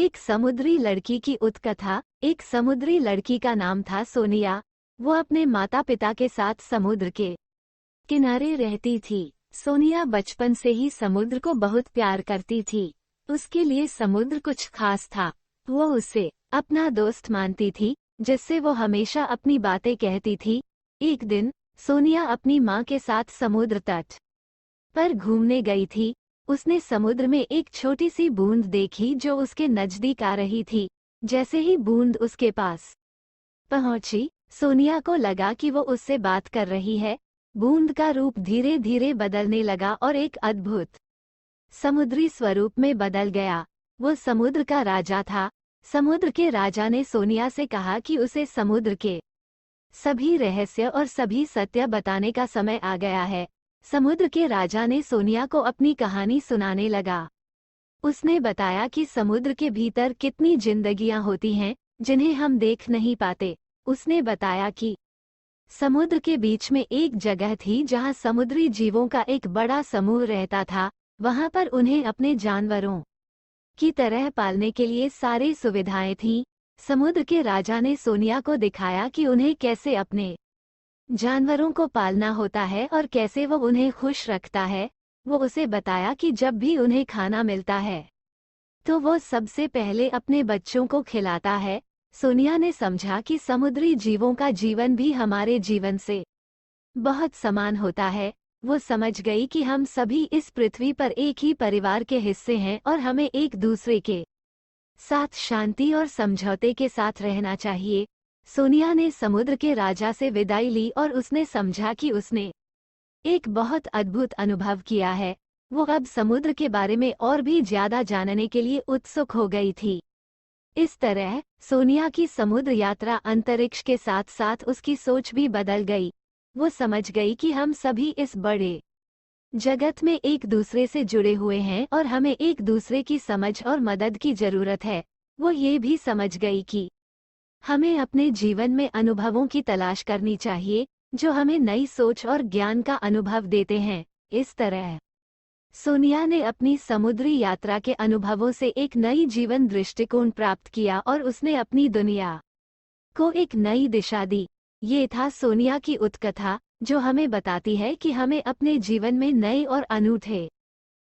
एक समुद्री लड़की की उत्कथा। एक समुद्री लड़की का नाम था सोनिया। वो अपने माता पिता के साथ समुद्र के किनारे रहती थी। सोनिया बचपन से ही समुद्र को बहुत प्यार करती थी। उसके लिए समुद्र कुछ खास था। वो उसे अपना दोस्त मानती थी, जिससे वो हमेशा अपनी बातें कहती थी। एक दिन सोनिया अपनी माँ के साथ समुद्र तट पर घूमने गई थी। उसने समुद्र में एक छोटी सी बूंद देखी जो उसके नजदीक आ रही थी। जैसे ही बूंद उसके पास पहुंची, सोनिया को लगा कि वो उससे बात कर रही है। बूंद का रूप धीरे धीरे बदलने लगा और एक अद्भुत समुद्री स्वरूप में बदल गया। वो समुद्र का राजा था। समुद्र के राजा ने सोनिया से कहा कि उसे समुद्र के सभी रहस्य और सभी सत्य बताने का समय आ गया है। समुद्र के राजा ने सोनिया को अपनी कहानी सुनाने लगा। उसने बताया कि समुद्र के भीतर कितनी जिंदगियां होती हैं जिन्हें हम देख नहीं पाते। उसने बताया कि समुद्र के बीच में एक जगह थी जहां समुद्री जीवों का एक बड़ा समूह रहता था। वहां पर उन्हें अपने जानवरों की तरह पालने के लिए सारी सुविधाएं थीं। समुद्र के राजा ने सोनिया को दिखाया कि उन्हें कैसे अपने जानवरों को पालना होता है और कैसे वो उन्हें खुश रखता है। वो उसे बताया कि जब भी उन्हें खाना मिलता है तो वो सबसे पहले अपने बच्चों को खिलाता है। सोनिया ने समझा कि समुद्री जीवों का जीवन भी हमारे जीवन से बहुत समान होता है। वो समझ गई कि हम सभी इस पृथ्वी पर एक ही परिवार के हिस्से हैं और हमें एक दूसरे के साथ शांति और समझौते के साथ रहना चाहिए। सोनिया ने समुद्र के राजा से विदाई ली और उसने समझा कि उसने एक बहुत अद्भुत अनुभव किया है। वो अब समुद्र के बारे में और भी ज्यादा जानने के लिए उत्सुक हो गई थी। इस तरह सोनिया की समुद्र यात्रा अंतरिक्ष के साथ साथ उसकी सोच भी बदल गई। वो समझ गई कि हम सभी इस बड़े जगत में एक दूसरे से जुड़े हुए हैं और हमें एक दूसरे की समझ और मदद की जरूरत है। वो ये भी समझ गई कि हमें अपने जीवन में अनुभवों की तलाश करनी चाहिए जो हमें नई सोच और ज्ञान का अनुभव देते हैं। इस तरह सोनिया ने अपनी समुद्री यात्रा के अनुभवों से एक नई जीवन दृष्टिकोण प्राप्त किया और उसने अपनी दुनिया को एक नई दिशा दी। ये था सोनिया की उत्कथा, जो हमें बताती है कि हमें अपने जीवन में नए और अनूठे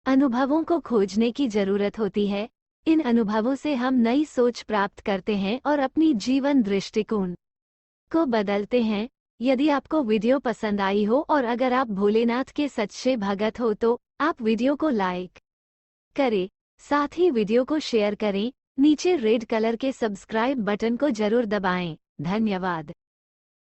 अनुभवों को खोजने की जरूरत होती है। इन अनुभवों से हम नई सोच प्राप्त करते हैं और अपनी जीवन दृष्टिकोण को बदलते हैं। यदि आपको वीडियो पसंद आई हो और अगर आप भोलेनाथ के सच्चे भगत हो तो आप वीडियो को लाइक करें, साथ ही वीडियो को शेयर करें। नीचे रेड कलर के सब्सक्राइब बटन को जरूर दबाएं। धन्यवाद।